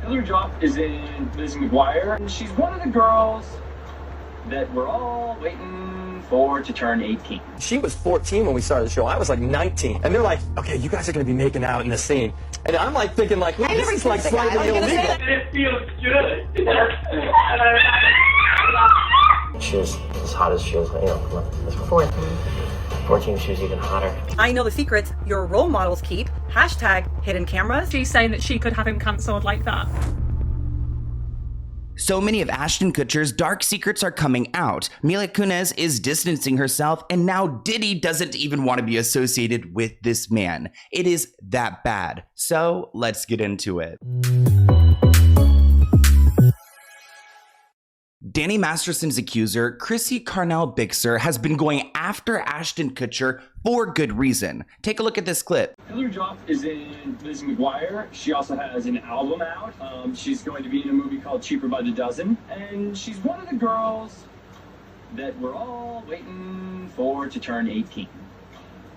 Hilary Duff is in Lizzie McGuire, and she's one of the girls that we're all waiting for to turn 18. She was 14 when we started the show. I was like 19. And they're like, okay, you guys are going to be making out in the scene. And I'm like thinking like, wait, this is like slightly illegal. It feels good. She was as hot as she was, you know, as before. 14, she was even hotter. I know the secrets your role models keep. Hashtag hidden cameras. She's saying that she could have him cancelled like that. So many of Ashton Kutcher's dark secrets are coming out. Mila Kunis is distancing herself, and now Diddy doesn't even want to be associated with this man. It is that bad. So let's get into it. Danny Masterson's accuser, Chrissy Bixler, has been going after Ashton Kutcher for good reason. Take a look at this clip. Hilary Duff is in Lizzie McGuire. She also has an album out. She's going to be in a movie called Cheaper by the Dozen. And she's one of the girls that we're all waiting for to turn 18.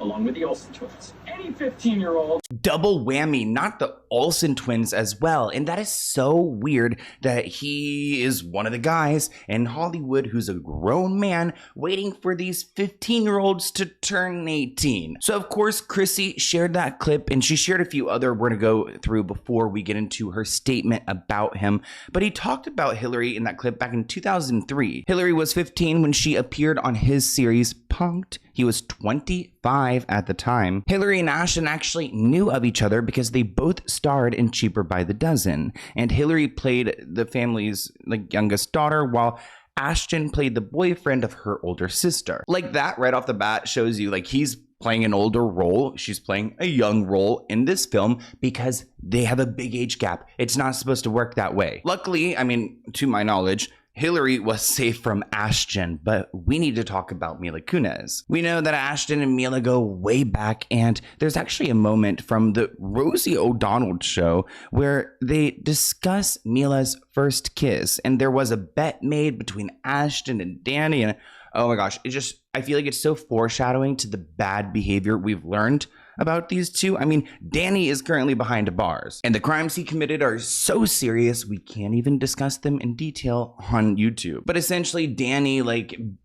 Along with the Olsen twins. Any 15-year-old. Double whammy, not the Olsen twins as well. And that is so weird that he is one of the guys in Hollywood who's a grown man waiting for these 15-year-olds to turn 18. So of course, Chrissy shared that clip, and she shared a few other we're gonna go through before we get into her statement about him. But he talked about Hilary in that clip back in 2003. Hilary was 15 when she appeared on his series Punk'd. He was 25 at the time. Hilary and Ashton actually knew of each other because they both starred in Cheaper by the Dozen. And Hilary played the family's youngest daughter, while Ashton played the boyfriend of her older sister. Like that right off the bat shows you he's playing an older role. She's playing a young role in this film because they have a big age gap. It's not supposed to work that way. Luckily, I mean, to my knowledge, Hilary was safe from Ashton, but we need to talk about Mila Kunis. We know that Ashton and Mila go way back, and there's actually a moment from the Rosie O'Donnell show where they discuss Mila's first kiss, and there was a bet made between Ashton and Danny, and oh my gosh, I feel like it's so foreshadowing to the bad behavior we've learned about these two. I mean, Danny is currently behind bars, and the crimes he committed are so serious we can't even discuss them in detail on YouTube. But essentially, Danny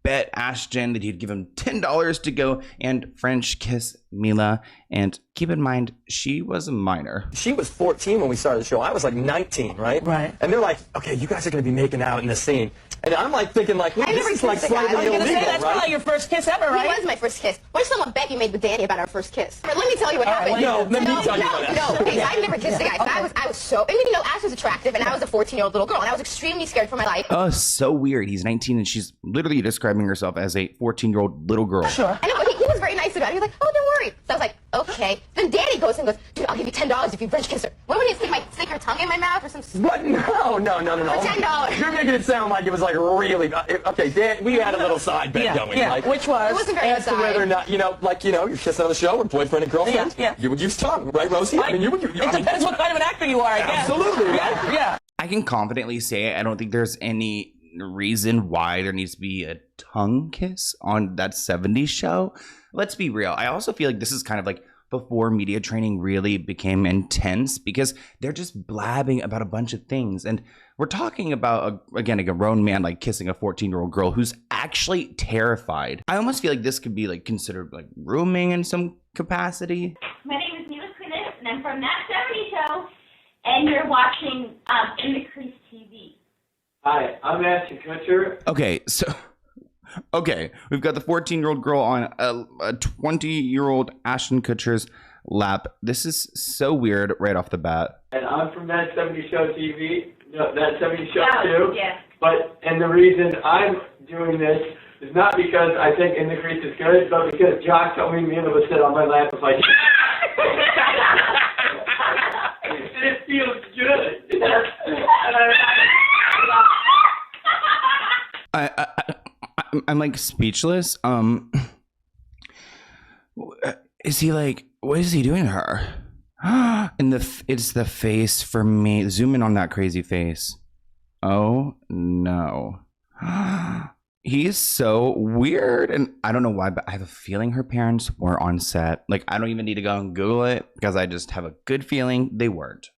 bet Ashton that he'd give him $10 to go and French kiss Mila, and keep in mind, she was a minor. She was 14 when we started the show. I was like 19, right? Right. And they're like, okay, you guys are going to be making out in the scene. And I'm like thinking wait, this is like slightly illegal, That's right? probably your first kiss ever, right? It was my first kiss. What's someone bet you made with Danny about our first kiss? Let me tell you what happened. No, let me tell you what happened. Okay, I've never kissed a guy. So I was so, I mean, Ash was attractive, and I was a 14-year-old little girl, and I was extremely scared for my life. Oh, so weird. He's 19 and she's literally describing herself as a 14-year-old little girl. Sure. And he was very nice about it. He was like, oh, don't worry. So I was like, okay. Then Danny goes and goes, dude, I'll give you $10 if you French kiss her. What would he stick her tongue in my mouth or some? What? No. For $10. You're making it sound like it was really okay. Dan, we had a little side bet going. Yeah. Which was? It wasn't very as to whether or not you're kissing on the show with boyfriend and girlfriend. Yeah. You would use tongue, right, Rosie? I mean, it depends what kind of an actor you are, I guess. Absolutely, right? Yeah. I can confidently say I don't think there's any reason why there needs to be a tongue kiss on that 70s show. Let's be real. I also feel like this is kind of before media training really became intense, because they're just blabbing about a bunch of things. And we're talking about, a grown man kissing a 14-year-old girl who's actually terrified. I almost feel like this could be considered grooming in some capacity. My name is Mila Kunis, and I'm from That 70 Show, and you're watching In the Crease TV. Hi, I'm Ashton Kutcher. Okay, we've got the 14-year-old girl on a 20-year-old Ashton Kutcher's lap. This is so weird right off the bat. And I'm from That 70 Show TV. No, That 70 Show too. Yeah. And the reason I'm doing this is not because I think In the Crease is good, but because Jock told me Mila would sit on my lap and it feels good. I'm speechless. Is he what is he doing to her? It's the face for me. Zoom in on that crazy face. Oh no. He's so weird, and I don't know why, but I have a feeling her parents were on set. I don't even need to go and Google it because I just have a good feeling they weren't.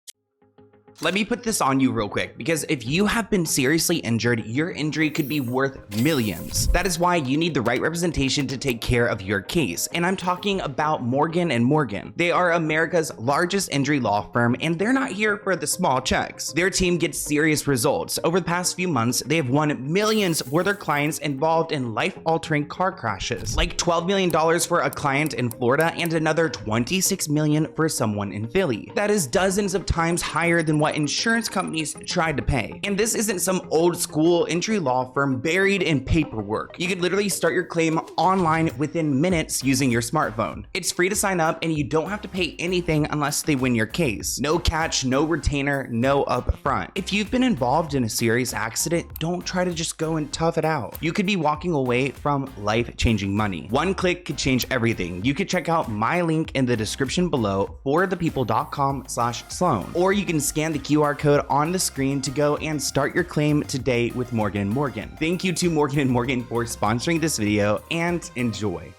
Let me put this on you real quick, because if you have been seriously injured, your injury could be worth millions. That is why you need the right representation to take care of your case. And I'm talking about Morgan & Morgan. They are America's largest injury law firm, and they're not here for the small checks. Their team gets serious results. Over the past few months, they have won millions for their clients involved in life-altering car crashes, like $12 million for a client in Florida and another $26 million for someone in Philly. That is dozens of times higher than what insurance companies tried to pay. And this isn't some old school injury law firm buried in paperwork. You could literally start your claim online within minutes using your smartphone. It's free to sign up, and you don't have to pay anything unless they win your case. No catch, no retainer, no upfront. If you've been involved in a serious accident, don't try to just go and tough it out. You could be walking away from life-changing money. One click could change everything. You could check out my link in the description below, forthepeople.com/Sloan, or you can scan the QR code on the screen to go and start your claim today with Morgan & Morgan. Thank you to Morgan & Morgan for sponsoring this video, and enjoy.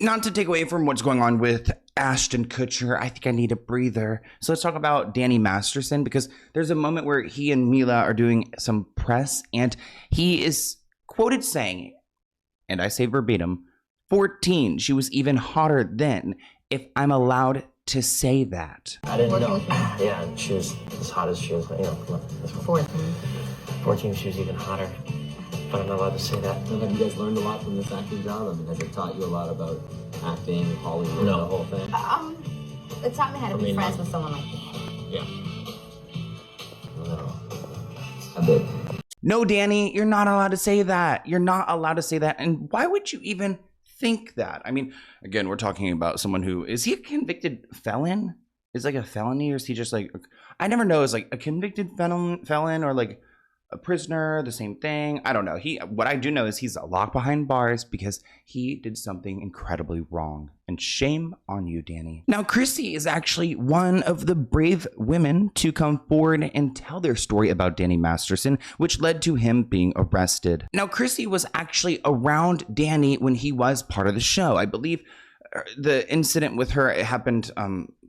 Not to take away from what's going on with Ashton Kutcher, I think I need a breather. So let's talk about Danny Masterson, because there's a moment where he and Mila are doing some press, and he is quoted saying, and I say verbatim, 14, she was even hotter then, if I'm allowed to say that. I didn't know. Yeah, and she was as hot as she was, come on, let's go. 14, she was even hotter. But I'm not allowed to say that. So have you guys learned a lot from this acting job? I mean, has it taught you a lot about acting, Hollywood, No. the whole thing? It taught me how to be friends with someone like me. Yeah. No. A bit. No, Danny, you're not allowed to say that. You're not allowed to say that. And why would you even think that? I mean, again, we're talking about someone who, is he a convicted felon? Is like a felony, or is he just like, I never know, is like a convicted felon or like a prisoner, the same thing? I don't know. What I do know is he's locked behind bars because he did something incredibly wrong. And shame on you, Danny. Now, Chrissy is actually one of the brave women to come forward and tell their story about Danny Masterson, which led to him being arrested. Now, Chrissy was actually around Danny when he was part of the show. I believe the incident with her, it happened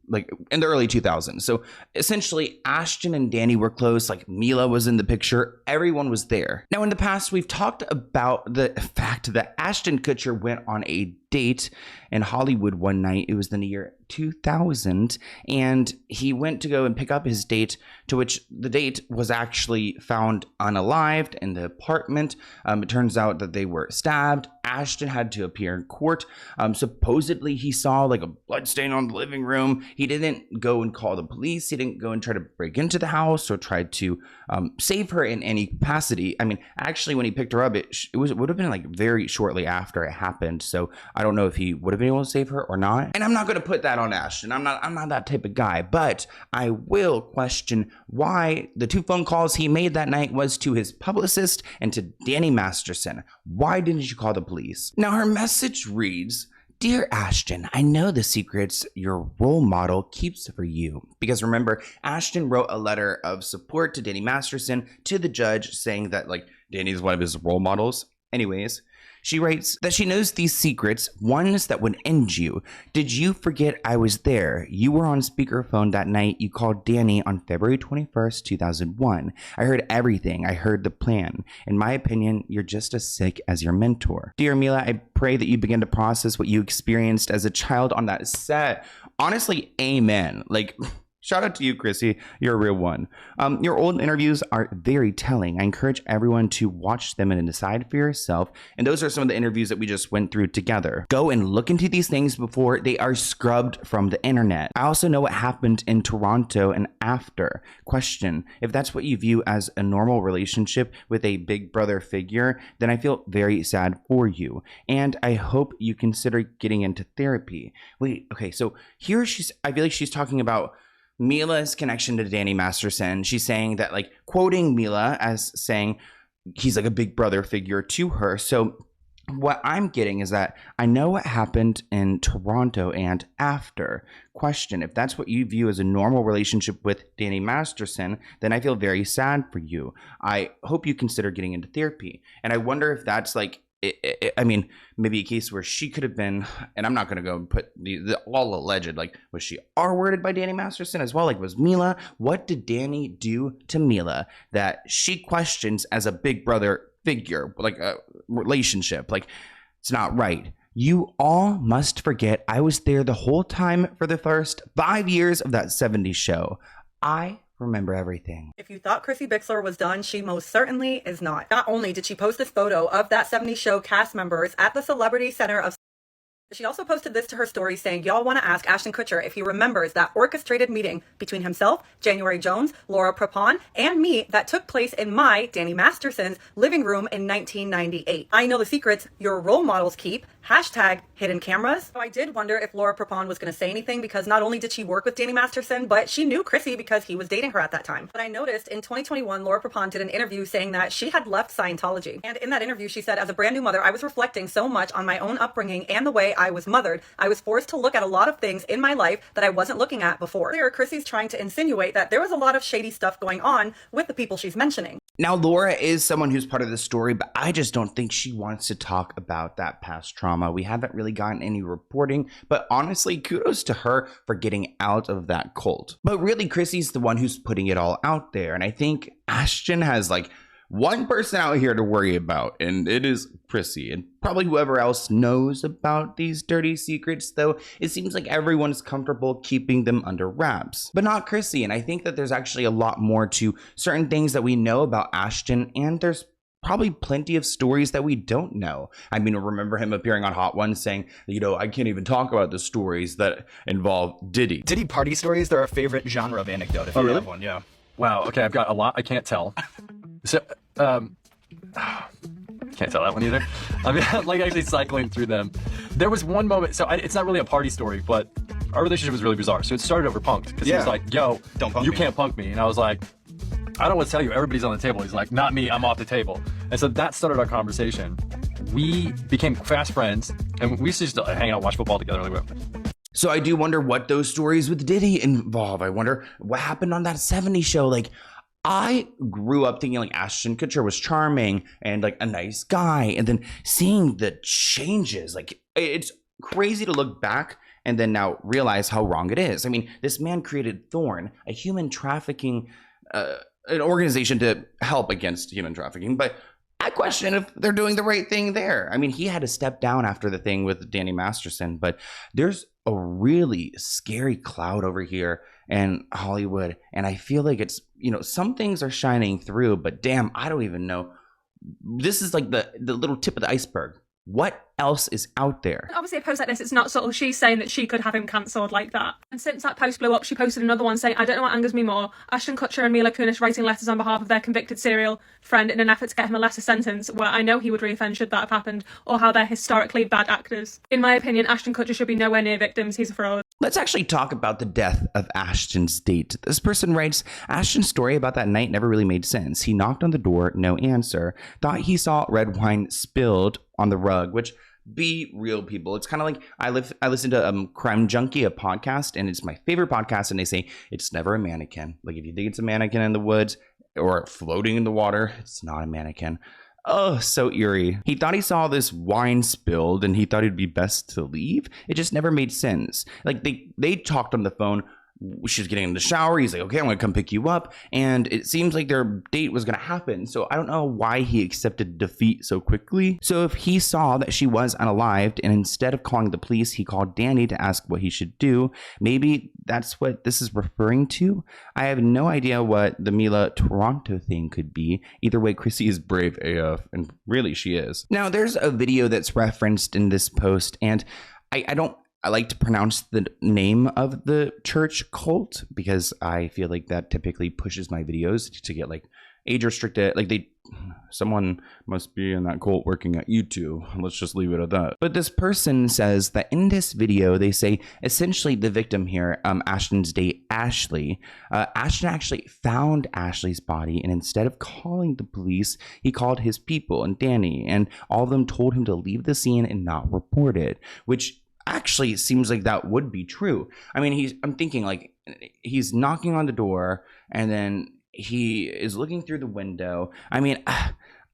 like in the early 2000s. So essentially, Ashton and Danny were close. Like, Mila was in the picture. Everyone was there. Now, in the past, we've talked about the fact that Ashton Kutcher went on a date in Hollywood one night. It was in the year 2000, and he went to go and pick up his date, to which the date was actually found unalived in the apartment. It turns out that they were stabbed. Ashton had to appear in court. Supposedly, he saw like a blood stain on the living room. He didn't go and call the police. He didn't go and try to break into the house or try to save her in any capacity. I mean, actually, when he picked her up, it would have been like very shortly after it happened. So I don't know if he would have been able to save her or not. And I'm not going to put that on Ashton. I'm not that type of guy. But I will question why the 2 phone calls he made that night was to his publicist and to Danny Masterson. Why didn't you call the police? Now, her message reads, "Dear Ashton, I know the secrets your role model keeps for you." Because remember, Ashton wrote a letter of support to Danny Masterson to the judge saying that like Danny's one of his role models. Anyways, she writes that she knows these secrets, ones that would end you. Did you forget I was there? You were on speakerphone that night. You called Danny on February 21st, 2001. I heard everything. I heard the plan. In my opinion, you're just as sick as your mentor. Dear Mila, I pray that you begin to process what you experienced as a child on that set. Honestly, amen. Like, shout out to you, Chrissy. You're a real one. Your old interviews are very telling. I encourage everyone to watch them and decide for yourself. And those are some of the interviews that we just went through together. Go and look into these things before they are scrubbed from the internet. I also know what happened in Toronto and after. Question: if that's what you view as a normal relationship with a big brother figure, then I feel very sad for you. And I hope you consider getting into therapy. Wait, okay, so here I feel like she's talking about Mila's connection to Danny Masterson. She's saying that, like, quoting Mila as saying he's like a big brother figure to her. So what I'm getting is that I know what happened in Toronto and after. Question: if that's what you view as a normal relationship with Danny Masterson, then I feel very sad for you. I hope you consider getting into therapy. And I wonder if that's like I mean, maybe a case where she could have been, and I'm not going to go and put the all alleged, like, was she R-worded by Danny Masterson as well? Like, was Mila, what did Danny do to Mila that she questions as a big brother figure, like a relationship? Like, it's not right. You all must forget I was there the whole time for the first 5 years of that 70s show. I remember everything. If you thought Chrissy Bixler was done, she most certainly is not. Not only did she post this photo of that 70s show cast members at the Celebrity Center of, she also posted this to her story saying, y'all want to ask Ashton Kutcher if he remembers that orchestrated meeting between himself, January Jones, Laura Prepon, and me that took place in my, Danny Masterson's, living room in 1998. I know the secrets your role models keep. Hashtag hidden cameras. So I did wonder if Laura Prepon was going to say anything, because not only did she work with Danny Masterson, but she knew Chrissy because he was dating her at that time. But I noticed in 2021, Laura Prepon did an interview saying that she had left Scientology. And in that interview, she said, as a brand new mother, I was reflecting so much on my own upbringing and the way I was mothered. I was forced to look at a lot of things in my life that I wasn't looking at before. Here, Chrissy's trying to insinuate that there was a lot of shady stuff going on with the people she's mentioning. Now, Laura is someone who's part of the story, but I just don't think she wants to talk about that past trauma. We haven't really gotten any reporting, but honestly, kudos to her for getting out of that cult. But really, Chrissy's the one who's putting it all out there. And I think Ashton has like one person out here to worry about, and it is Chrissy, and probably whoever else knows about these dirty secrets, though it seems like everyone is comfortable keeping them under wraps, but not Chrissy. And I think that there's actually a lot more to certain things that we know about Ashton, and there's probably plenty of stories that we don't know. I mean, remember him appearing on Hot Ones saying, you know, I can't even talk about the stories that involve Diddy. Diddy party stories, they're a favorite genre of anecdote, if you have one, yeah. Wow, okay, I've got a lot I can't tell. So, can't tell that one either. I mean, I'm like actually cycling through them. There was one moment, so it's not really a party story, but our relationship was really bizarre. So it started over punked, because he was like, yo, you can't punk me. And I was like, I don't know what to tell you, everybody's on the table. He's like, not me, I'm off the table. And so that started our conversation. We became fast friends, and we used to just hang out, watch football together. So I do wonder what those stories with Diddy involve. I wonder what happened on that 70s show. Like, I grew up thinking like Ashton Kutcher was charming and like a nice guy, and then seeing the changes, like it's crazy to look back and then now realize how wrong it is. I mean, this man created Thorn, a human trafficking, an organization to help against human trafficking, but I question if they're doing the right thing there. I mean, he had to step down after the thing with Danny Masterson, but there's a really scary cloud over here in Hollywood, and I feel like it's, you know, some things are shining through, but damn, I don't even know. This is like the little tip of the iceberg. What else is out there? Obviously, a post like this, it's not sort of she's saying that she could have him cancelled like that. And since that post blew up, she posted another one saying, I don't know what angers me more, Ashton Kutcher and Mila Kunis writing letters on behalf of their convicted serial friend in an effort to get him a lesser sentence, where I know he would re-offend should that have happened, or how they're historically bad actors. In my opinion, Ashton Kutcher should be nowhere near victims. He's a fraud. Let's actually talk about the death of Ashton's date. This person writes, Ashton's story about that night never really made sense. He knocked on the door, no answer, thought he saw red wine spilled on the rug, which, be real, people. It's kind of like I listen to Crime Junkie, a podcast, and it's my favorite podcast, and they say it's never a mannequin. Like, if you think it's a mannequin in the woods or floating in the water, it's not a mannequin. Oh, so eerie. He thought he saw this wine spilled and he thought it'd be best to leave. It just never made sense. Like, they talked on the phone. She was getting in the shower. He's like, okay, I'm going to come pick you up. And it seems like their date was going to happen. So I don't know why he accepted defeat so quickly. So if he saw that she was unalived, and instead of calling the police, he called Danny to ask what he should do, maybe that's what this is referring to. I have no idea what the Mila Toronto thing could be. Either way, Chrissy is brave AF, and really she is. Now, there's a video that's referenced in this post, and I like to pronounce the name of the church cult because I feel like that typically pushes my videos to get like age restricted. Like, someone must be in that cult working at YouTube. Let's just leave it at that. But this person says that in this video, they say essentially the victim here, Ashton's date, Ashley, Ashton actually found Ashley's body, and instead of calling the police, he called his people and Danny, and all of them told him to leave the scene and not report it, which actually seems like that would be true. I mean, I'm thinking like he's knocking on the door and then he is looking through the window. I mean,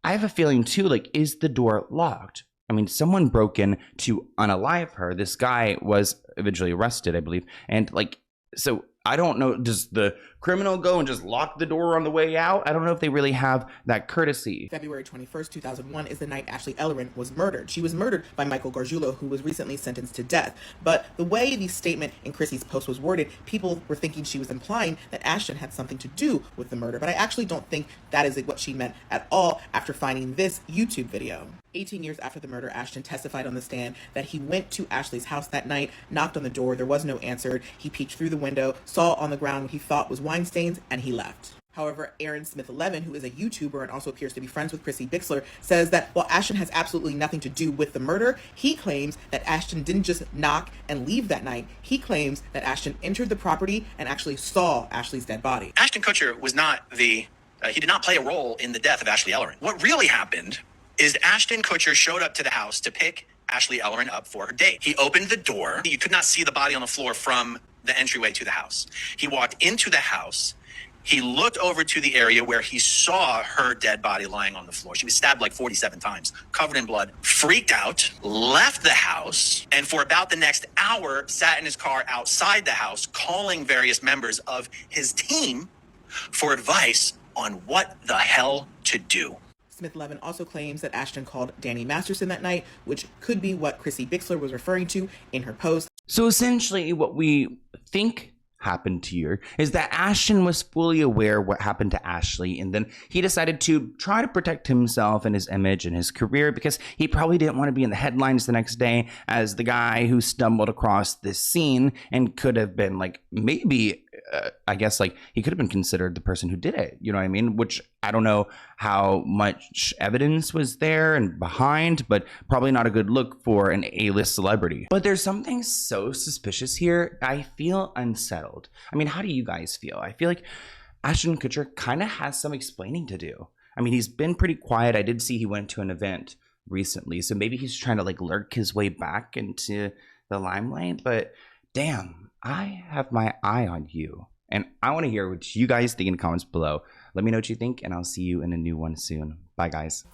I have a feeling too, like, is the door locked? I mean, someone broke in to unalive her. This guy was eventually arrested, I believe. And like, so I don't know, does the criminal go and just lock the door on the way out? I don't know if they really have that courtesy. February 21st, 2001 is the night Ashley Ellerin was murdered. She was murdered by Michael Gargiulo, who was recently sentenced to death. But the way the statement in Chrissy's post was worded, people were thinking she was implying that Ashton had something to do with the murder. But I actually don't think that is what she meant at all after finding this YouTube video. 18 years after the murder, Ashton testified on the stand that he went to Ashley's house that night, knocked on the door, there was no answer. He peeked through the window, saw on the ground what he thought was wine stains, and he left. However, Aaron Smith11, who is a YouTuber and also appears to be friends with Chrissy Bixler, says that while Ashton has absolutely nothing to do with the murder, he claims that Ashton didn't just knock and leave that night. He claims that Ashton entered the property and actually saw Ashley's dead body. Ashton Kutcher was not he did not play a role in the death of Ashley Ellerin. What really happened is Ashton Kutcher showed up to the house to pick Ashley Ellerin up for her date. He opened the door. You could not see the body on the floor from the entryway to the house. He walked into the house. He looked over to the area where he saw her dead body lying on the floor. She was stabbed like 47 times, covered in blood, freaked out, left the house, and for about the next hour, sat in his car outside the house, calling various members of his team for advice on what the hell to do. Smith11 also claims that Ashton called Danny Masterson that night, which could be what Chrissy Bixler was referring to in her post. So essentially what we think happened here is that Ashton was fully aware what happened to Ashley, and then he decided to try to protect himself and his image and his career because he probably didn't want to be in the headlines the next day as the guy who stumbled across this scene and could have been like, maybe I guess like he could have been considered the person who did it, you know what I mean? Which I don't know how much evidence was there and behind, but probably not a good look for an A-list celebrity. But there's something so suspicious here. I feel unsettled. I mean, how do you guys feel? I feel like Ashton Kutcher kind of has some explaining to do. I mean, he's been pretty quiet. I did see he went to an event recently, so maybe he's trying to like lurk his way back into the limelight, but damn, I have my eye on you, and I want to hear what you guys think in the comments below. Let me know what you think, and I'll see you in a new one soon. Bye, guys.